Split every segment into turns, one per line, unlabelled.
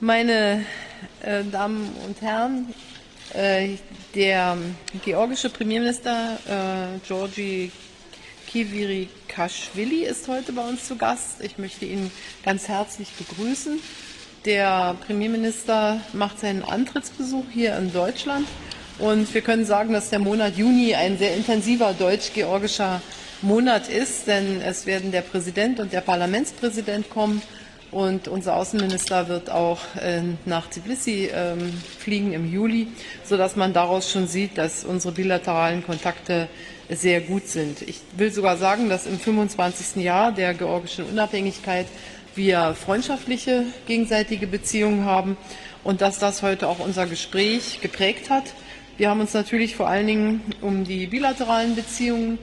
Meine Damen und Herren, der georgische Premierminister Georgi Kiviriashvili ist heute bei uns zu Gast. Ich möchte ihn ganz herzlich begrüßen. Der Premierminister macht seinen Antrittsbesuch hier in Deutschland und wir können sagen, dass der Monat Juni ein sehr intensiver deutsch-georgischer Monat ist, denn es werden der Präsident und der Parlamentspräsident kommen. Und unser Außenminister wird auch nach Tbilisi fliegen im Juli, sodass man daraus schon sieht, dass unsere bilateralen Kontakte sehr gut sind. Ich will sogar sagen, dass im 25. Jahr der georgischen Unabhängigkeit wir freundschaftliche gegenseitige Beziehungen haben und dass das heute auch unser Gespräch geprägt hat. Wir haben uns natürlich vor allen Dingen um die bilateralen Beziehungen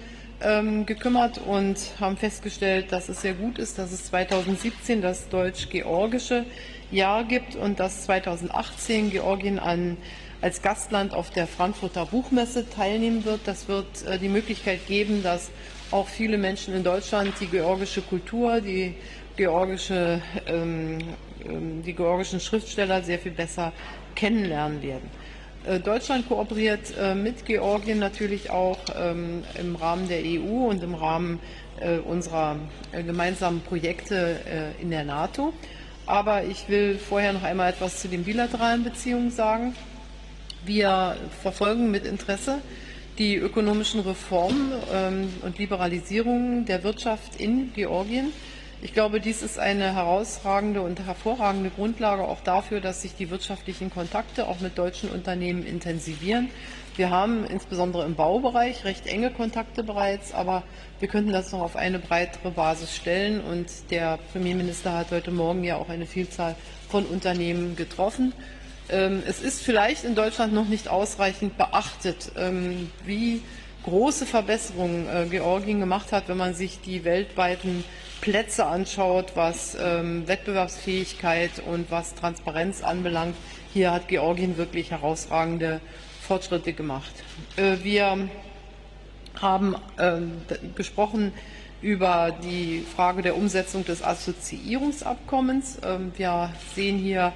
gekümmert und haben festgestellt, dass es sehr gut ist, dass es 2017 das deutsch-georgische Jahr gibt und dass 2018 Georgien als Gastland auf der Frankfurter Buchmesse teilnehmen wird. Das wird die Möglichkeit geben, dass auch viele Menschen in Deutschland die georgische Kultur, die georgischen Schriftsteller sehr viel besser kennenlernen werden. Deutschland kooperiert mit Georgien natürlich auch im Rahmen der EU und im Rahmen unserer gemeinsamen Projekte in der NATO. Aber ich will vorher noch einmal etwas zu den bilateralen Beziehungen sagen. Wir verfolgen mit Interesse die ökonomischen Reformen und Liberalisierungen der Wirtschaft in Georgien. Ich glaube, dies ist eine herausragende und hervorragende Grundlage auch dafür, dass sich die wirtschaftlichen Kontakte auch mit deutschen Unternehmen intensivieren. Wir haben insbesondere im Baubereich recht enge Kontakte bereits, aber wir könnten das noch auf eine breitere Basis stellen. Und der Premierminister hat heute Morgen ja auch eine Vielzahl von Unternehmen getroffen. Es ist vielleicht in Deutschland noch nicht ausreichend beachtet, wie große Verbesserungen Georgien gemacht hat, wenn man sich die weltweiten Plätze anschaut, was Wettbewerbsfähigkeit und was Transparenz anbelangt. Hier hat Georgien wirklich herausragende Fortschritte gemacht. Wir haben gesprochen über die Frage der Umsetzung des Assoziierungsabkommens. Wir sehen hier,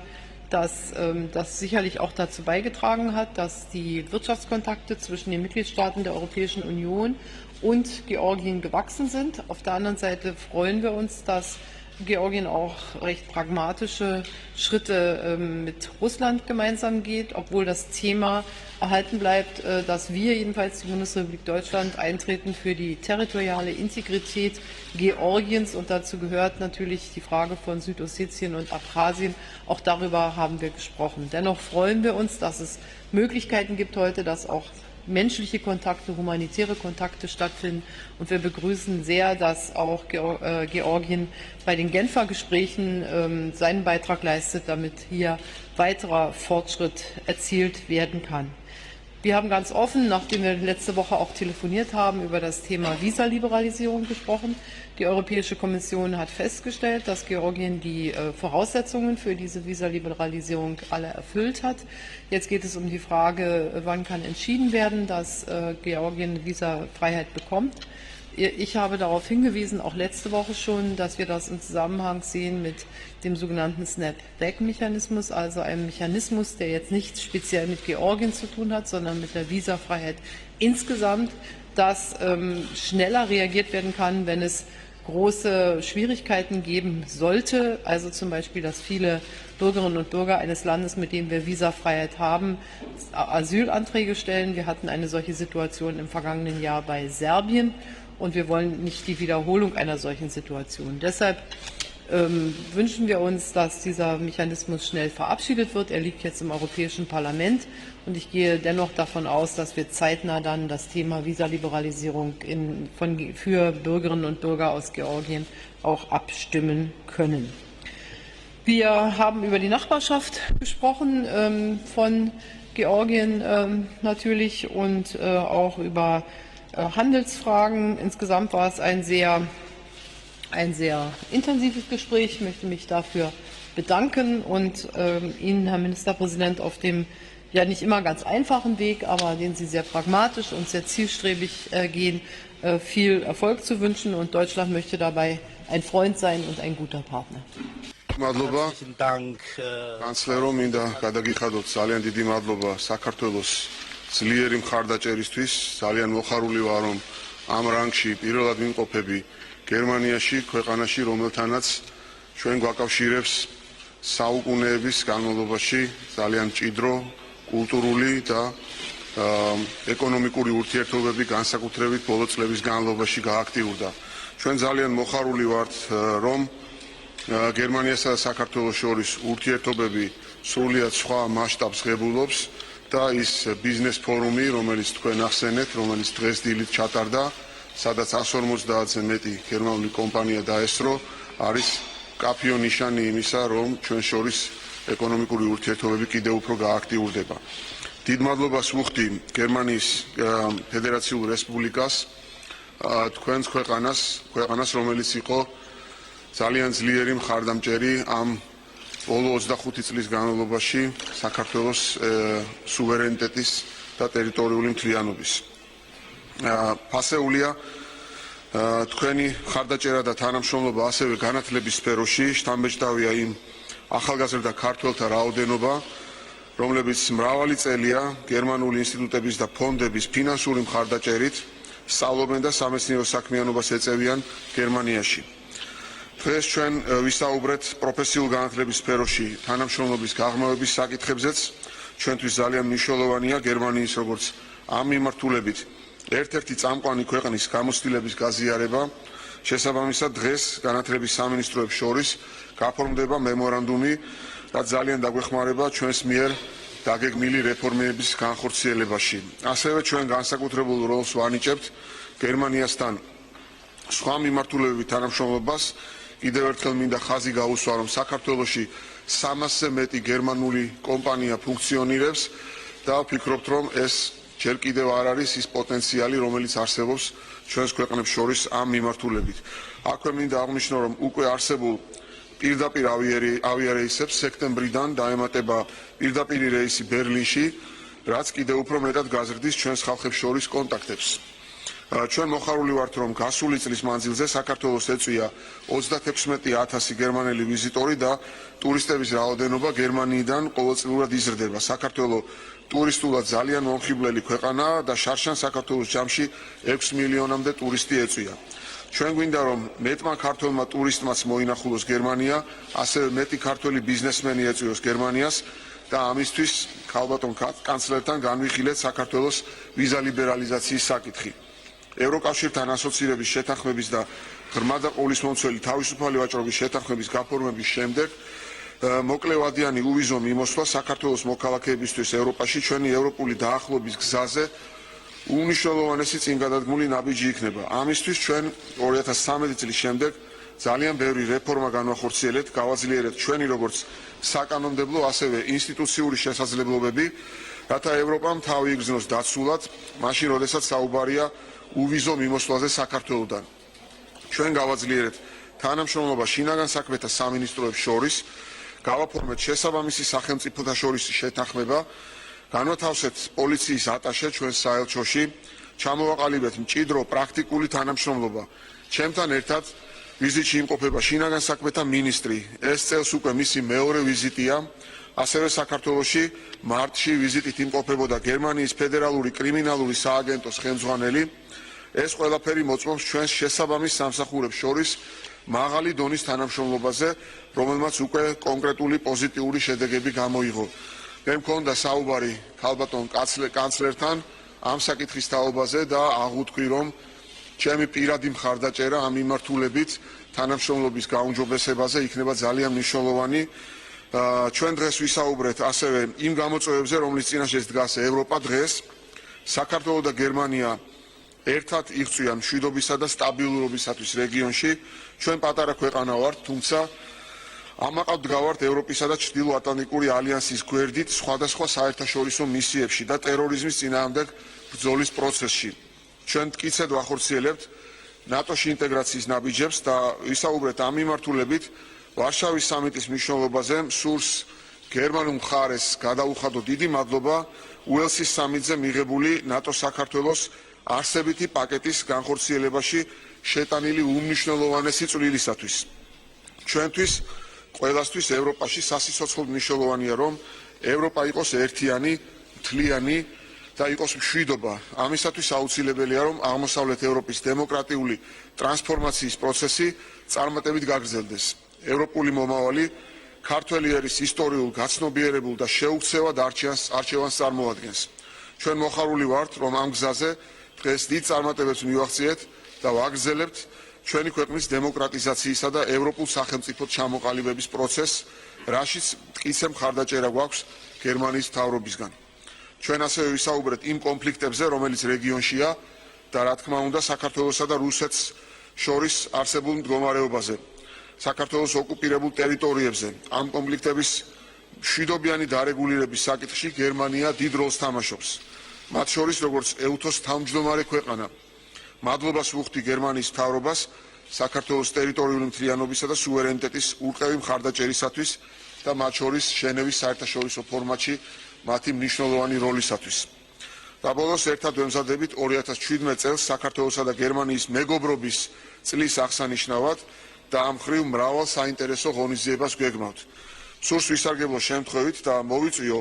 dass das sicherlich auch dazu beigetragen hat, dass die Wirtschaftskontakte zwischen den Mitgliedstaaten der Europäischen Union und Georgien gewachsen sind. Auf der anderen Seite freuen wir uns, dass Georgien auch recht pragmatische Schritte mit Russland gemeinsam geht, obwohl das Thema erhalten bleibt, dass wir jedenfalls die Bundesrepublik Deutschland eintreten für die territoriale Integrität Georgiens und dazu gehört natürlich die Frage von Südossetien und Abchasien. Auch darüber haben wir gesprochen. Dennoch freuen wir uns, dass es Möglichkeiten gibt heute, dass auch menschliche Kontakte, humanitäre Kontakte stattfinden. Und wir begrüßen sehr, dass auch Georgien bei den Genfer Gesprächen seinen Beitrag leistet, damit hier weiterer Fortschritt erzielt werden kann. Wir haben ganz offen, nachdem wir letzte Woche auch telefoniert haben, über das Thema Visaliberalisierung gesprochen. Die Europäische Kommission hat festgestellt, dass Georgien die Voraussetzungen für diese Visaliberalisierung alle erfüllt hat. Jetzt geht es um die Frage, wann kann entschieden werden, dass Georgien Visafreiheit bekommt. Ich habe darauf hingewiesen, auch letzte Woche schon, dass wir das im Zusammenhang sehen mit dem sogenannten Snap-Back-Mechanismus, also einem Mechanismus, der jetzt nichts speziell mit Georgien zu tun hat, sondern mit der Visafreiheit insgesamt, dass schneller reagiert werden kann, wenn es große Schwierigkeiten geben sollte, also zum Beispiel, dass viele Bürgerinnen und Bürger eines Landes, mit dem wir Visafreiheit haben, Asylanträge stellen. Wir hatten eine solche Situation im vergangenen Jahr bei Serbien. Und wir wollen nicht die Wiederholung einer solchen Situation. Deshalb wünschen wir uns, dass dieser Mechanismus schnell verabschiedet wird. Er liegt jetzt im Europäischen Parlament. Und ich gehe dennoch davon aus, dass wir zeitnah dann das Thema Visaliberalisierung für Bürgerinnen und Bürger aus Georgien auch abstimmen können. Wir haben über die Nachbarschaft gesprochen von Georgien natürlich und auch über Handelsfragen. Insgesamt war es ein sehr intensives Gespräch. Ich möchte mich dafür bedanken und Ihnen, Herr Ministerpräsident, auf dem ja nicht immer ganz einfachen Weg, aber den Sie sehr pragmatisch und sehr zielstrebig gehen, viel Erfolg zu wünschen. Und Deutschland möchte dabei ein Freund sein und ein guter Partner.
მადლობა. კანცლერო, მინდა გადაგიხადოთ ძალიან დიდი მადლობა საქართველოს ძლიერი მხარდაჭერისთვის. ძალიან მოხარული ვარ, რომ ამ რანგში პირველად ვიმყოფები გერმანიაში, ქვეყანაში, რომელთანაც ჩვენ გვაკავშირებს საუკუნეების განმავლობაში ძალიან მჭიდრო კულტურული და ეკონომიკური ურთიერთობები განსაკუთრებით ბოლო წლების განმავლობაში გააქტიურდა. ჩვენ ძალიან მოხარული ვართ, რომ გერმანიასა და საქართველოს შორის ურთიერთობები სრულიად სხვა მასშტაბს ღებულობს და ის ბიზნეს ფორუმი, რომელიც თქვენ ახსენეთ, რომელიც დღეს დილით ჩატარდა, სადაც 150-ზე მეტი გერმანული კომპანია დაესწრო, არის კაფიო ნიშანი იმისა, რომ ჩვენ შორის ეკონომიკური ურთიერთობები კიდევ უფრო გააქტიურდება. დიდ მადლობას ვუხდი გერმანიის ფედერაციულ რესპუბლიკას, თქვენს ქვეყანას, რომელიც იყო ძალიან ძლიერი მხარდამჭერი ამ ბოლო 25 წლის განმავლობაში საქართველოს სუვერენიტეტის და ტერიტორიული მთლიანობის. ფასეულია თქვენი მხარდაჭერა და თანამშრომლობა ასევე განათლების სფეროში, შთამბეჭდავია იმ ახალგაზრდა ქართველთა რაოდენობა, რომლებიც მრავალი წელია გერმანული ინსტიტუტების და ფონდების ფინანსური მხარდაჭერით სწავლობენ და სამეცნიერო საქმიანობას ეწევიან გერმანიაში. დღეს ჩვენ ვისაუბრეთ პროფესიულ განათლების სფეროში თანამშრომლობის გაღრმავების საკითხებზეც. ჩვენთვის ძალიან მნიშვნელოვანია გერმანიის როგორც ამ მიმართულებით ერთ-ერთი წამყვანი ქვეყნის გამოცდილების გაზიარება. შესაბამისად დღეს განათლების სამინისტროებს შორის გაფორმდება მემორანდუმი, რაც ძალიან დაგვეხმარება ჩვენს მიერ დაგეგმილი რეფორმების განხორციელებაში. ასევე ჩვენ განსაკუთრებულ როლს ვანიჭებთ გერმანიასთან სხვა მიმართულებებით თანამშრომლობას. კიდევ ერთხელ მინდა ხაზი გაუსვა, რომ საქართველოში 300-ზე მეტი გერმანული კომპანია ფუნქციონირებს და ვფიქრობთ, რომ ეს ჯერ კიდევ არ არის ის პოტენციალი, რომელიც არსებობს ჩვენს ქვეყნებს შორის ამ მიმართულებით. აქვე მინდა აღნიშნო, რომ უკვე არსებულ პირდაპირ ავიარეისებს სექტემბრიდან დაემატება პირდაპირი რეისი ბერლინში, რაც კიდევ უფრო მეტად გაზრდის ჩვენს ხალხებს შორის კონტაქტებს. ჩვენ მოხარული ვართ, რომ გასული წლის მანძილზე საქართველოს ეწვია 36,000 გერმანელი ვიზიტორი და ტურისტების რაოდენობა გერმანიიდან ყოველწლიურად იზრდება. საქართველოს ტურისტულად ძალიან მომხიბვლელი ქვეყანაა და შარშან საქართველოს ჯამში 6 მილიონამდე ტურისტი ეწვია. ჩვენ გვინდა, რომ მეტმა ქართველმა ტურისტმაც მოინახულოს გერმანია, ასევე მეტი ქართველი ბიზნესმენი ეწვიოს გერმანიას და ამისთვის ქალბატონ კანცლერთან განვიხილეთ საქართველოს ვიზა ლიბერალიზაციის საკითხი. ევროკავშირთან ასოცირების შეთანხმების და ღრმა და ყოვლისმომცველი თავისუფალი ვაჭრობის შეთანხმების გაფორმების შემდეგ მოკლევადიანი უვიზო მიმოსვლა საქართველოს მოქალაქეებისთვის ევროპაში ჩვენი ევროპული დაახლოების გზაზე უნიშნელოვანესი წინგადადგმული ნაბიჯი იქნება. ამისთვის ჩვენ 2013 წლის შემდეგ ძალიან ბევრი რეფორმა განვახორციელეთ, გავაძლიერეთ ჩვენი როგორც საკანონმდებლო, ასევე ინსტიტუციური შესაძლებლობები, რათა ევროპამ თავი იგრძნოს დაცულად, მაშინ როდესაც საუბარია უვიზო მიმოსვლაზე საქართველოდან. ჩვენ გავაძლიერეთ თანამშრომლობა შინაგან საქმეთა სამინისტროებს შორის, გავაფორმეთ შესაბამისი სახელმწიფოთა შორის შეთანხმება, განვათავსეთ პოლიციის ატაშე ჩვენს საელჩოში, ჩამოვაყალიბეთ მჭიდრო პრაქტიკული თანამშრომლობა. ჩემთან ერთად ვიზიტში იმყოფება შინაგან საქმეთა მინისტრი. ეს წელს უკვე მისი მეორე ვიზიტია. ასევე საქართველოში მარტში ვიზიტით იმყოფებოდა გერმანიის ფედერალური კრიმინალური სააგენტოს ხელმძღვანელი. ეს ყველაფერი მოწმობს ჩვენს შესაბამის სამსახურებს შორის მაღალი დონის თანამშრომლობაზე, რომელმაც უკვე კონკრეტული პოზიტიური შედეგები გამოიღო. მე მქონდა საუბარი ქალბატონ კანცლერთან ამ საკითხის თაობაზე და აღვთქვი, რომ ჩემი პირადი მხარდაჭერა ამ მიმართულებით თანამშრომლობის გაუმჯობესებაზე იქნება ძალიან მნიშვნელოვანი. ჩვენ დღეს ვისაუბრეთ ასევე იმ გამოწვევებზე, რომლის წინაშე დგას ევროპა დღეს. საქართველო და გერმანია ერთად იღწვიან მშვიდობისა და სტაბილურობისათვის რეგიონში. ჩვენ პატარა ქვეყანა ვართ, თუმცა ამაყავ დგავართ ევროპისა და ჩრდილოატლანტიკური ალიანსის გვერდით სხვადასხვა საერთაშორისო მისიებში და ტერორიზმის წინააღმდეგ ბრძოლის პროცესში. ჩვენ მტკიცედ ვახორციელებთ ნატოში ინტეგრაციის ნაბიჯებს და ვისაუბრეთ ამ მიმართულებით ვარშავის სამიტის მნიშვნელობაზე. სურს გერმანულ მხარეს გადაუხადო დიდი მადლობა უელსის სამიტზე მიღებული ნატო-საქართველოს არსებითი პაკეტის განხორციელებაში შეტანილი უმნიშვნელოვანესი წვლილისათვის. ჩვენთვის ყველასთვის ევროპაში სასიცოცხლოდ მნიშვნელოვანია, რომ ევროპა იყოს ერთიანი, მთლიანი და იყოს მშვიდობა. ამისათვის აუცილებელია, რომ აღმოსავლეთ ევროპის დემოკრატიული ტრანსფორმაციის პროცესი წარმატებით გაგრძელდეს. ევროპული მომავალი ქართველი ერის ისტორიულ, გაცნობიერებულ და შეუქცევად არჩევანს წარმოადგენს. ჩვენ მოხარული ვართ, რომ ამ გზაზე დღეს დიდ წარმატებებს მივაღწიეთ და ვაგრძელებთ ჩვენი ქვეყნის დემოკრატიზაციისა და ევროპულ სახელმწიფოდ ჩამოყალიბების პროცესს, რაშიც მტკიცე მხარდაჭერა გვაქვს გერმანიის მთავრობისგან. ჩვენ ასევე ვისაუბრეთ იმ კონფლიქტებზე, რომელიც რეგიონშია და რა თქმა უნდა საქართველოსა და რუსეთს შორის არსებულ მდგომარეობაზე, საქართველოს ოკუპირებულ ტერიტორიებზე. ამ კონფლიქტების მშვიდობიანი დარეგულირების საკითხში გერმანია დიდ როლს თამაშობს. მათ შორის როგორც ეუთოს თავმჯდომარე ქვეყანა. მადლობას ვუხდი გერმანიის მთავრობას საქართველოს ტერიტორიული მთლიანობისა და სუვერენიტეტის ურყევი მხარდაჭერისათვის და მათ შორის ჟენევის საერთაშორისო ფორმატში მათი მნიშვნელოვანი როლისათვის. და ბოლოს ერთად ვემზადებით 2017 წელს საქართველოსა და გერმანიის მეგობრობის წლის აღსანიშნავად და ამ მხრივ მრავალ საინტერესო ღონისძიებას გვეგმავთ. სურს ვისარგებლო შემთხვევით და მოვიწვიო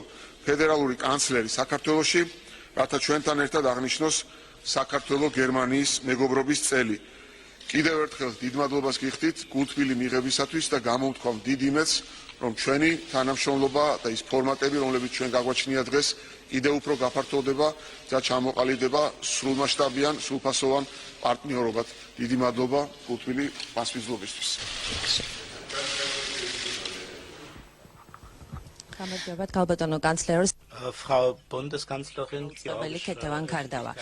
ფედერალური კანცლერი საქართველოში, რათა ჩვენთან ერთად აღნიშნოს საქართველო-გერმანიის მეგობრობის წელი. კიდევ ერთხელ დიდ მადლობას გიხდით გულთბილი მიღებისათვის და გამოვთქვამ დიდ იმედს, რომ ჩვენი თანამშრომლობა და ის ფორმატები, რომლებიც ჩვენ გაგვაჩნია დღეს, კიდევ უფრო გაფართოვდება და ჩამოყალიბდება სრულმასშტაბიან, სრულფასოვან პარტნიორობად. დიდი მადლობა გულთბილი მასპინძლობისთვის.
გამარჯობა, ქალბატონო კანცლეროს.
Frau Bundeskanzlerin
Keteván Kardava.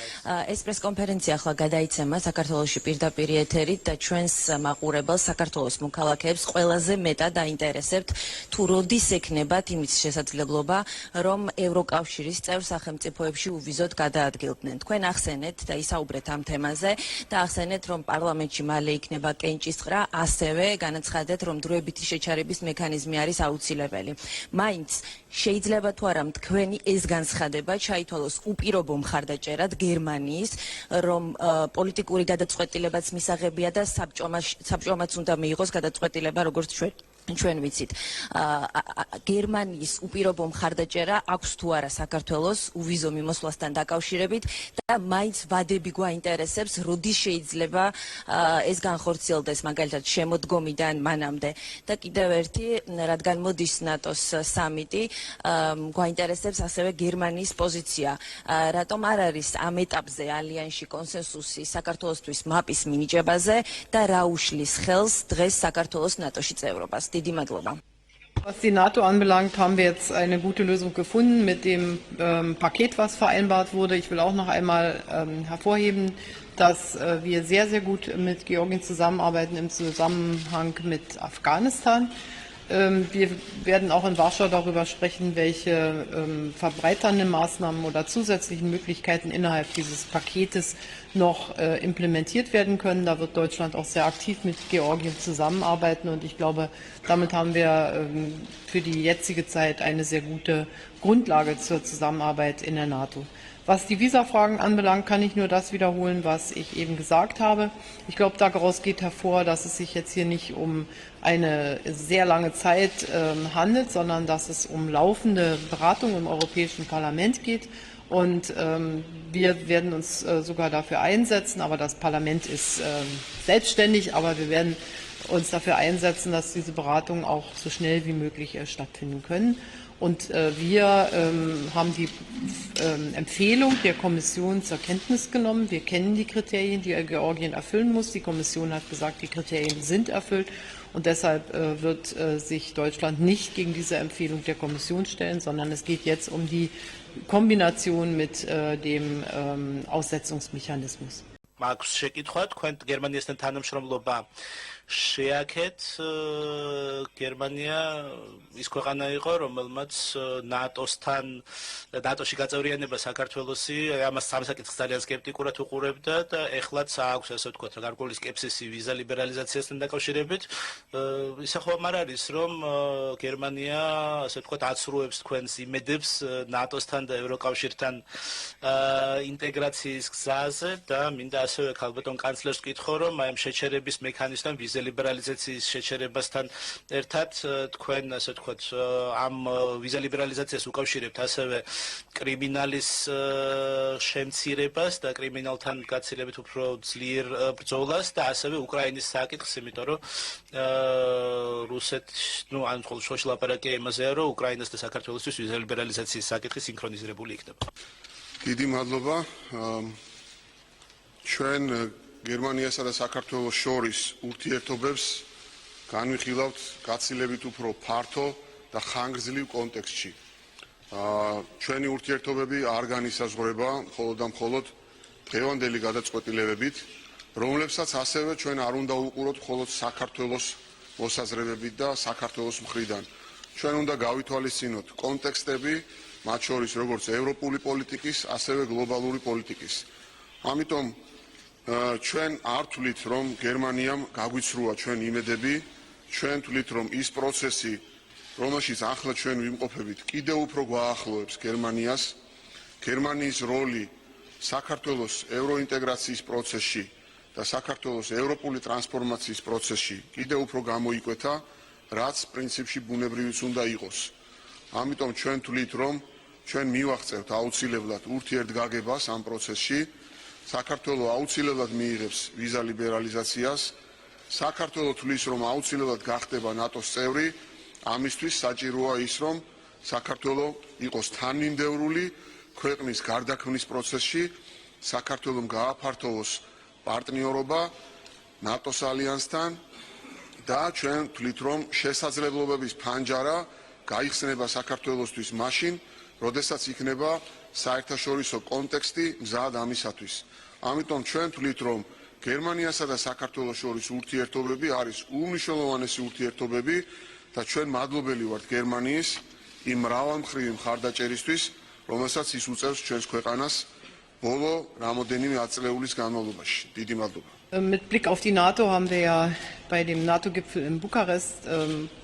ეს პრესკონფერენცია ახლა გადაიცემა საქართველოში პირდაპირ ეთერით და ჩვენს მაყურებელს საქართველოს მოქალაქეებს ყველაზე მეტად აინტერესებთ თუ როდის ექნებათ იმის შესაძლებლობა რომ ევროკავშირის წევრ სახელმწიფოებში უვიზოდ გადაადგილდნენ. თქვენ ახსენეთ და ისაუბრეთ ამ თემაზე და ახსენეთ რომ პარლამენტში მალე იქნება კენჭისყრა, ასევე განაცხადეთ რომ დროებითი შეჩარების მექანიზმი არის აუცილებელი. მაინც შეიძლება თუ არა თქვენი ეს განცხადება ჩაითვალოს უპირობო მხარდაჭერად გერმანიის, რომ პოლიტიკური გადაწყვეტილებაც მისაღებია და საბჭომაც უნდა მიიღოს გადაწყვეტილება, როგორც ჩვენ ვიცით. გერმანიის უპირობო მხარდაჭერა აქვს თუ არა საქართველოს უვიზო მიმოსვლასთან დაკავშირებით და მაინც ვადები გვაინტერესებს, როდის შეიძლება ეს განხორციელდეს, მაგალითად შემოდგომიდან მანამდე. და კიდევ ერთი, რადგან მოდის ნატოს სამიტი, გვაინტერესებს ასევე გერმანიის პოზიცია. რატომ არ არის ამ ეტაპზე ალიანსში კონსენსუსი საქართველოსთვის მაპის მინიჭებაზე და რა უშლის ხელს დღეს საქართველოს ნატოში წევრობას? დიდი მადლობა.
Was die NATO anbelangt, haben wir jetzt eine gute Lösung gefunden mit dem Paket, was vereinbart wurde. Ich will auch noch einmal hervorheben, dass wir sehr, sehr gut mit Georgien zusammenarbeiten im Zusammenhang mit Afghanistan. Wir werden auch in Warschau darüber sprechen, welche verbreiternden Maßnahmen oder zusätzlichen Möglichkeiten innerhalb dieses Paketes noch implementiert werden können. Da wird Deutschland auch sehr aktiv mit Georgien zusammenarbeiten und ich glaube, damit haben wir für die jetzige Zeit eine sehr gute Grundlage zur Zusammenarbeit in der NATO. Was die Visafragen anbelangt, kann ich nur das wiederholen, was ich eben gesagt habe. Ich glaube, daraus geht hervor, dass es sich jetzt hier nicht um eine sehr lange Zeit handelt, sondern dass es um laufende Beratungen im Europäischen Parlament geht. Und wir werden uns sogar dafür einsetzen, aber das Parlament ist selbstständig, aber wir werden uns dafür einsetzen, dass diese Beratungen auch so schnell wie möglich stattfinden können. Und wir haben die Empfehlung der Kommission zur Kenntnis genommen. Wir kennen die Kriterien, die Georgien erfüllen muss. Die Kommission hat gesagt, die Kriterien sind erfüllt. Und deshalb wird sich Deutschland nicht gegen diese Empfehlung der Kommission stellen, sondern es geht jetzt um die Kombination mit dem Aussetzungsmechanismus.
მაქვს შეკითხვა, თქვენ გერმანიასთან თანამშრომლობა შეაქეთ. გერმანია ის ქვეყანა იყო, რომელმაც ნატოსთან ნატოში გაწევრიანება საქართველოსი ამას სამსაკითხს ძალიან სკეპტიკურად უყურებდა და ეხლაც აქვს ასე ვთქვათ, გარკვეული სკეპსისი ვიზა ლიბერალიზაციასთან დაკავშირებით. ისახვა არ არის, რომ გერმანია ასე ვთქვათ, აცრუებს თქვენს იმედებს ნატოსთან და ევროკავშირთან ინტეგრაციის გზაზე და მინდა ასევე ქალბატონ კანცლერს ვკითხო, რომ აი ამ შეჩერების მექანიზმთან, ვიზების ვიზა ლიბერალიზაციის შეჩერებასთან ერთად თქვენ ასე ვთქვათ ამ ვიზა ლიბერალიზაციას უკავშირებთ ასევე კრიმინალის შემცირებას და კრიმინალთან გაცილებით უფრო ძლიერ ბრძოლას და ასევე უკრაინის საკითხს, იმიტომ რომ ან მხოლოდ შუაში ლაპარაკია იმაზეა, რომ უკრაინას და საქართველოსთვის ვიზა ლიბერალიზაციის საკითხი სინქრონიზირებული იქნება.
დიდი მადლობა. ჩვენ გერმანიასა და საქართველოს შორის ურთიერთობებს განვიხილავთ გაცილებით უფრო ფართო და ხანგრძლივ კონტექსტში. ჩვენი ურთიერთობები არ განისაზღვრება მხოლოდ და მხოლოდ დღევანდელი გადაწყვეტილებებით, რომლებსაც ასევე ჩვენ არ უნდა ვუყუროთ მხოლოდ საქართველოს მოსაზრებებით და საქართველოს მხრიდან. ჩვენ უნდა გავითვალისწინოთ კონტექსტები, მათ შორის როგორც ევროპული პოლიტიკის, ასევე გლობალური პოლიტიკის. ამიტომ ჩვენ არ თვლით, რომ გერმანიამ გაგვიცრუა ჩვენ იმედები, ჩვენ თვლით, რომ ის პროცესი, რომელშიც ახლა ჩვენ ვიმყოფებით, კიდევ უფრო გვაახლოებს გერმანიას, გერმანიის როლი საქართველოს ევროინტეგრაციის პროცესში და საქართველოს ევროპული ტრანსფორმაციის პროცესში კიდევ უფრო გამოიკვეთა, რაც პრინციპში ბუნებრივიც უნდა იყოს. ამიტომ ჩვენ თვლით, რომ ჩვენ მივაღწევთ აუცილებლად ურთიერთგაგებას ამ პროცესში. საქართველო აუცილებლად მიიღებს ვიზა ლიბერალიზაციას. საქართველო თვლის, რომ აუცილებლად გახდება ნატოს წევრი. ამისთვის საჭიროა ის, რომ საქართველო იყოს თანმიმდევრული ქვეყნის გარდაქმნის პროცესში, საქართველომ გააფართოვოს პარტნიორობა ნატოს ალიანსთან და ჩვენ თვლით, რომ შესაძლებლობების ფანჯარა გაიხსნება საქართველოსთვის მაშინ, როდესაც იქნება საერთაშორისო კონტექსტი მზად ამისათვის. ამიტომ ჩვენ თვლით, რომ გერმანიასა და საქართველოს შორის ურთიერთობები არის უმნიშვნელოვანესი ურთიერთობები და ჩვენ მადლობელი ვართ გერმანიის იმ მრავალმხრივი მხარდაჭერისთვის, რომელსაც ის უწევს ჩვენს ქვეყანას ბოლო რამოდენიმე ათწლეულის განმავლობაში. დიდი მადლობა.
Mit Blick auf die NATO haben wir ja bei dem NATO-Gipfel in Bukarest,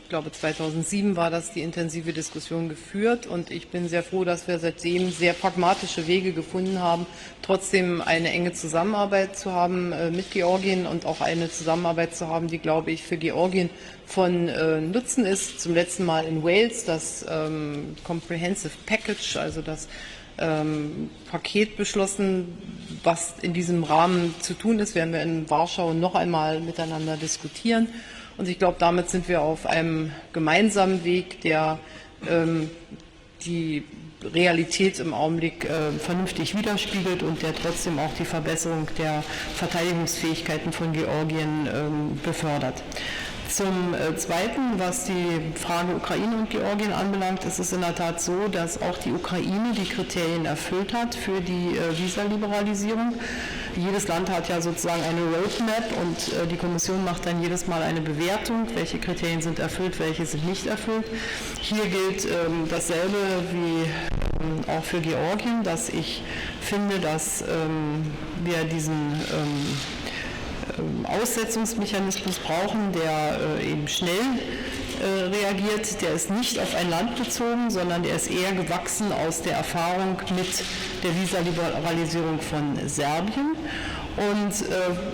ich glaube 2007 war das, die intensive Diskussion geführt und ich bin sehr froh, dass wir seitdem sehr pragmatische Wege gefunden haben, trotzdem eine enge Zusammenarbeit zu haben mit Georgien und auch eine Zusammenarbeit zu haben, die, glaube ich, für Georgien von Nutzen ist. Zum letzten Mal in Wales das Comprehensive Package, also das Paket beschlossen, was in diesem Rahmen zu tun ist, werden wir in Warschau noch einmal miteinander diskutieren. Und ich glaube, damit sind wir auf einem gemeinsamen Weg, der die Realität im Augenblick vernünftig widerspiegelt und der trotzdem auch die Verbesserung der Verteidigungsfähigkeiten von Georgien befördert. Zum Zweiten, was die Frage Ukraine und Georgien anbelangt, ist es in der Tat so, dass auch die Ukraine die Kriterien erfüllt hat für die Visaliberalisierung. Jedes Land hat ja sozusagen eine Roadmap und die Kommission macht dann jedes Mal eine Bewertung, welche Kriterien sind erfüllt, welche sind nicht erfüllt. Hier gilt dasselbe wie auch für Georgien, dass ich finde, dass wir diesen Aussetzungsmechanismus brauchen, der eben schnell reagiert. Der ist nicht auf ein Land bezogen, sondern der ist eher gewachsen aus der Erfahrung mit der Visaliberalisierung von Serbien. Und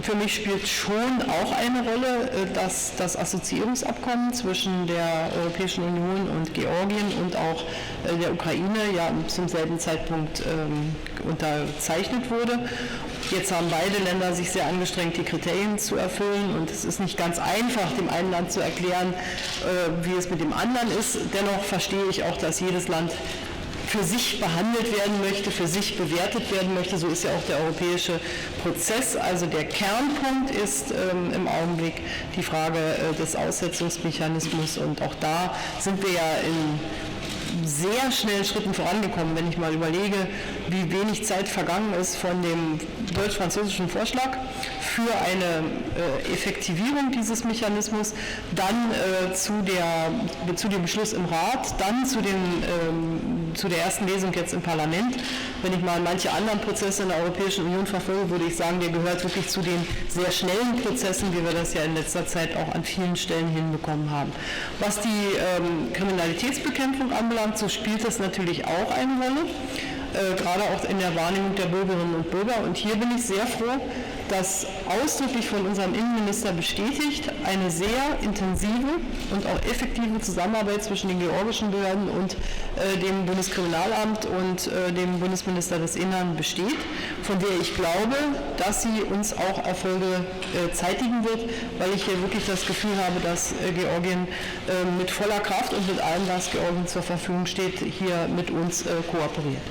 für mich spielt schon auch eine Rolle, dass das Assoziierungsabkommen zwischen der Europäischen Union und Georgien und auch der Ukraine ja zum selben Zeitpunkt unterzeichnet wurde. Jetzt haben beide Länder sich sehr angestrengt, die Kriterien zu erfüllen und es ist nicht ganz einfach, dem einen Land zu erklären, wie es mit dem anderen ist. Dennoch verstehe ich auch, dass jedes Land für sich behandelt werden möchte, für sich bewertet werden möchte. So ist ja auch der europäische Prozess. Also der Kernpunkt ist im Augenblick die Frage des Aussetzungsmechanismus und auch da sind wir ja in sehr schnell Schritten vorangekommen, wenn ich mal überlege, wie wenig Zeit vergangen ist von dem deutsch-französischen Vorschlag für eine Effektivierung dieses Mechanismus, dann zu dem Beschluss im Rat, dann zu der ersten Lesung jetzt im Parlament. Wenn ich mal manche anderen Prozesse in der Europäischen Union verfolge, würde ich sagen, der gehört wirklich zu den sehr schnellen Prozessen, wie wir das ja in letzter Zeit auch an vielen Stellen hinbekommen haben. Was die Kriminalitätsbekämpfung anbelangt, so spielt das natürlich auch eine Rolle, gerade auch in der Wahrnehmung der Bürgerinnen und Bürger. Und hier bin ich sehr froh, das ausdrücklich von unserem Innenminister bestätigt, eine sehr intensive und auch effektive Zusammenarbeit zwischen den georgischen Behörden und dem Bundeskriminalamt und dem Bundesminister des Innern besteht, von der ich glaube, dass sie uns auch Erfolge zeitigen wird, weil ich hier wirklich das Gefühl habe, dass Georgien mit voller Kraft und mit allem, was Georgien zur Verfügung steht, hier mit uns kooperiert.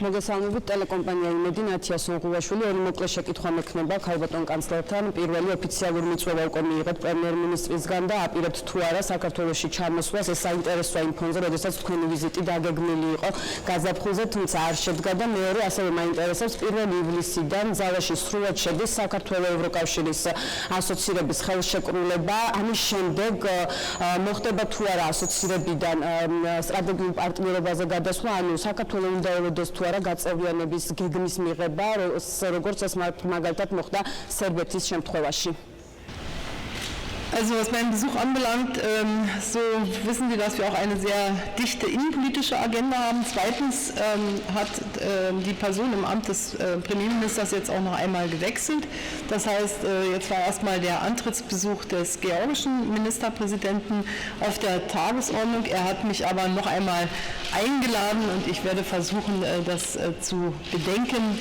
მოგესალმებით ტელეკომპანია იმედი ნათია სონღულაშვილი ორი მოკლე შეკითხვა მექნება ქალბატონ კანცლერთან პირველი ოფიციალური მიწვევა უკვე მიიღეთ პრემიერ-მინისტრისგან და აპირებთ თუ არა საქართველოში ჩამოსვლას ეს საინტერესოა იმ ფონზე როდესაც თქვენი ვიზიტი დაგეგმილი იყო გაზაფხულზე თუმცა არ შედგა და მეორე ასევე მაინტერესებს 1 ივლისიდან ძალაში სრულად შედის საქართველოს ევროკავშირის ასოცირების ხელშეკრულება ამის შემდეგ მოხდება თუ არა ასოცირებიდან სტრატეგიულ პარტნიორობაზე გადასვლა ანუ საქართველოს უნდა ელოდეს თუ გაწევრიანების გეგმის მიღება, როგორც ეს მაგალითად მოხდა სერბეთის შემთხვევაში.
Also was meinen Besuch anbelangt, so wissen Sie, dass wir auch eine sehr dichte innenpolitische Agenda haben. Zweitens hat die Person im Amt des Premierministers jetzt auch noch einmal gewechselt. Das heißt, jetzt war erstmal der Antrittsbesuch des georgischen Ministerpräsidenten auf der Tagesordnung. Er hat mich aber noch einmal eingeladen und ich werde versuchen, das zu bedenken,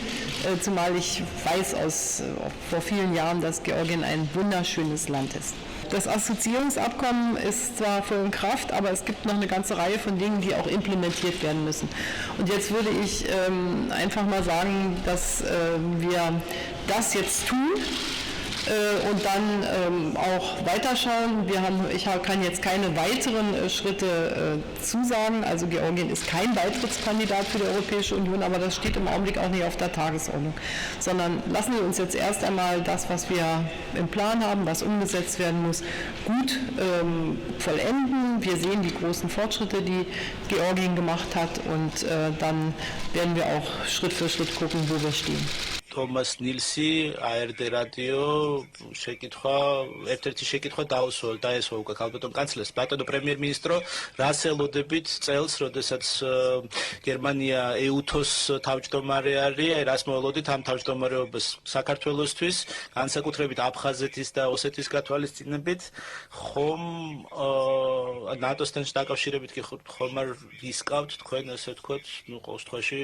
zumal ich weiß vor vielen Jahren, dass Georgien ein wunderschönes Land ist. Das Assoziierungsabkommen ist zwar voll in Kraft, aber es gibt noch eine ganze Reihe von Dingen, die auch implementiert werden müssen. Und jetzt würde ich einfach mal sagen, dass wir das jetzt tun und dann auch weiterschauen. Ich kann jetzt keine weiteren Schritte zusagen. Also Georgien ist kein Beitrittskandidat für die Europäische Union, aber das steht im Augenblick auch nicht auf der Tagesordnung. Sondern lassen wir uns jetzt erst einmal das, was wir im Plan haben, was umgesetzt werden muss, gut vollenden. Wir sehen die großen Fortschritte, die Georgien gemacht hat und dann werden wir auch Schritt für Schritt gucken, wo wir stehen.
Thomas Nilsi, ARD Radio, ერთ-ერთი შეკითხვა დაესვა უკვე ქალბატონ კანცლერს, ბატონო პრემიერ-მინისტრო, რას ელოდებით წელს, როდესაც გერმანია EUTOS თავმჯდომარე არის, რას მოელოდით ამ თავმჯდომარეობას საქართველოსთვის, განსაკუთრებით აფხაზეთის და ოსეთის გათვალისწინებით, ხომ ნატოსთან დაკავშირებით კი ხომ არ რისკავთ თქვენ ასე ვთქვათ, ყოველ შემთხვევაში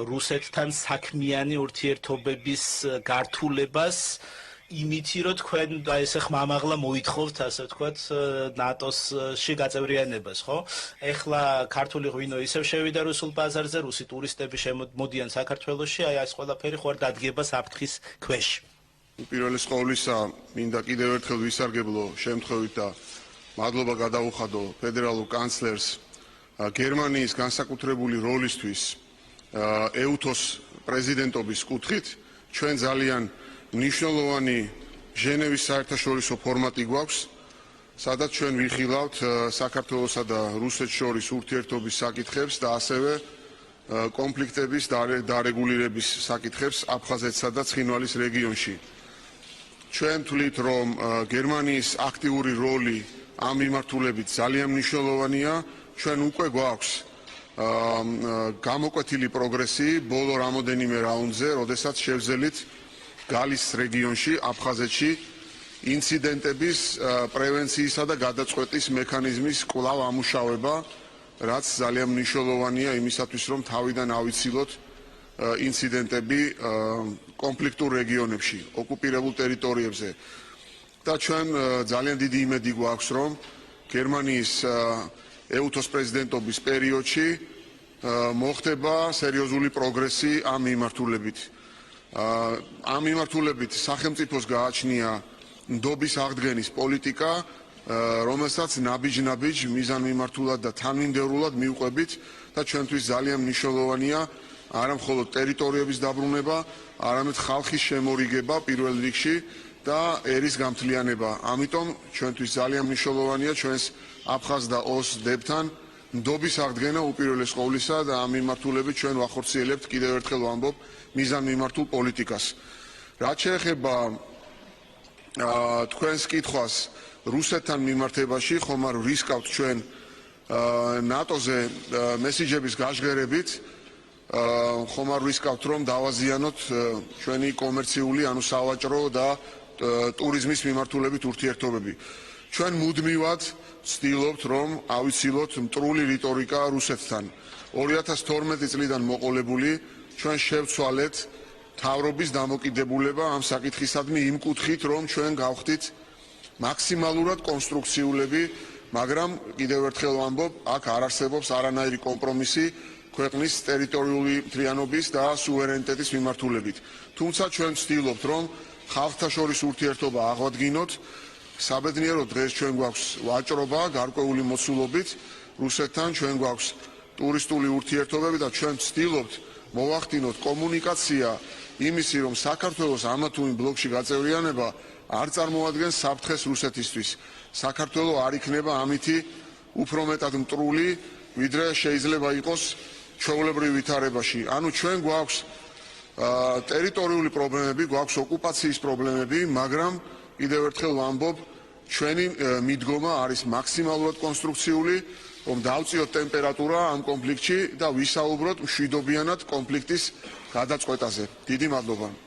რუსეთთან საქმიანი ურთიერთობების გართულებას იმითი რომ თქვენ ესე ხმამაღლა მოითხოვთ ასე ვთქვათ ნატოსში გაწევრიანებას, ხო? ეხლა ქართული ღვინო ისევ შევიდა რუსულ ბაზარზე, რუსი ტურისტები შემოდიან საქართველოში, აი ეს ყველაფერი ხო არ დადგება საფრთხის ქვეშ.
პირველის ყოვლისა, მინდა კიდევ ერთხელ ვისარგებლო შემთხვევით და მადლობა გადაუხადო ფედერალურ კანცლერს გერმანიის განსაკუთრებული როლისთვის EUTOS პრეზიდენტობის კუთხით ჩვენ ძალიან მნიშვნელოვანი ჟენევის საერთაშორისო ფორმატი გვაქვს, სადაც ჩვენ ვიხილავთ საქართველოსა და რუსეთს შორის ურთიერთობის საკითხებს და ასევე კონფლიქტების დარეგულირების საკითხებს აფხაზეთსა და ცხინვალის რეგიონში. ჩვენ ვთვლით, რომ გერმანიის აქტიური როლი ამ მიმართულებით ძალიან მნიშვნელოვანია, ჩვენ უკვე გვაქვს გამოკვეთილი პროგრესი ბოლო რამოდენიმე რაუნდზე, როდესაც შევძელით გალის რეგიონში, აფხაზეთში ინციდენტების პრევენციისა და გადაწყვეტის მექანიზმის კვლავ ამუშავება, რაც ძალიან მნიშვნელოვანია იმისათვის, რომ თავიდან ავიცილოთ ინციდენტები კონფლიქტურ რეგიონებში, ოკუპირებულ ტერიტორიებზე. და ჩვენ ძალიან დიდი იმედი გვაქვს, რომ გერმანიის EUTOS პრეზიდენტობის პერიოდში მოხდება სერიოზული პროგრესი ამ მიმართულებით. ამ მიმართულებით სახელმწიფოს გააჩნია ნდობის აღდგენის პოლიტიკა, რომელსაც ნაბიჯ-ნაბიჯ მიზანმიმართულად და თანმიმდევრულად მივყვებით და ჩვენთვის ძალიან მნიშვნელოვანია არა მხოლოდ ტერიტორიების დაბრუნება, არამედ ხალხის შემორიგება პირველ რიგში და ერის გამთლიანება. ამიტომ ჩვენთვის ძალიან მნიშვნელოვანია ჩვენს აფხაზ და ოს დებთან ნდობის აღდგენა უპირველეს ყოვლისა და ამ მიმართულებით ჩვენ ვახორციელებთ კიდევ ერთხელ ვამბობ მიზანმიმართულ პოლიტიკას. რაც შეეხება თქვენს კითხვას რუსეთთან მიმართებაში, ხომ არ რისკავთ ჩვენ ნატოზე მესიჯების გაჟღერებით, ხომ არ ვისკავთ რომ დავაზიანოთ ჩვენი კომერციული, ანუ სავაჭრო და ტურიზმის მიმართულებით ურთიერთობები. ჩვენ მუდმივად ვცდილობთ რომ ავიცილოთ მტრული რიტორიკა რუსეთთან. 2012 წლიდან მოყოლებული ჩვენ შევცვალეთ მთავრობის დამოკიდებულება ამ საკითხისადმი იმ კუთხით, რომ ჩვენ გავხდით მაქსიმალურად კონსტრუქციულები, მაგრამ კიდევ ერთხელ ვამბობ, აქ არ არსებობს არანაირი კომპრომისი ქვეყნის ტერიტორიული მთლიანობის და სუვერენიტეტის მიმართულებით. თუმცა ჩვენ ვცდილობთ, რომ ხალხთა შორის ურთიერთობა აღვადგინოთ. საბედნიეროდ დღეს ჩვენ გვაქვს ვაჭრობა გარკვეული მოცულობით რუსეთთან, ჩვენ გვაქვს ტურისტული ურთიერთობები და ჩვენ ვცდილობთ მოვახდინოთ კომუნიკაცია იმისი, რომ საქართველოს ამა თუ იმ ბლოკში გაწევრიანება არ წარმოადგენს საფრთხეს რუსეთისთვის. საქართველო არ იქნება ამითი უფრო მეტად მტრული, ვიდრე შეიძლება იყოს ჩვეულებრივ ვითარებაში. ანუ ჩვენ გვაქვს ტერიტორიული პრობლემები, გვაქვს ოკუპაციის პრობლემები, მაგრამ კიდევ ერთხელ ვამბობ, ჩვენი მიდგომა არის მაქსიმალურად კონსტრუქციული, რომ დავწიოთ ტემპერატურა ამ კონფლიქტში და ვისაუბროთ მშვიდობიანად კონფლიქტის გადაწყვეტაზე. დიდი მადლობა.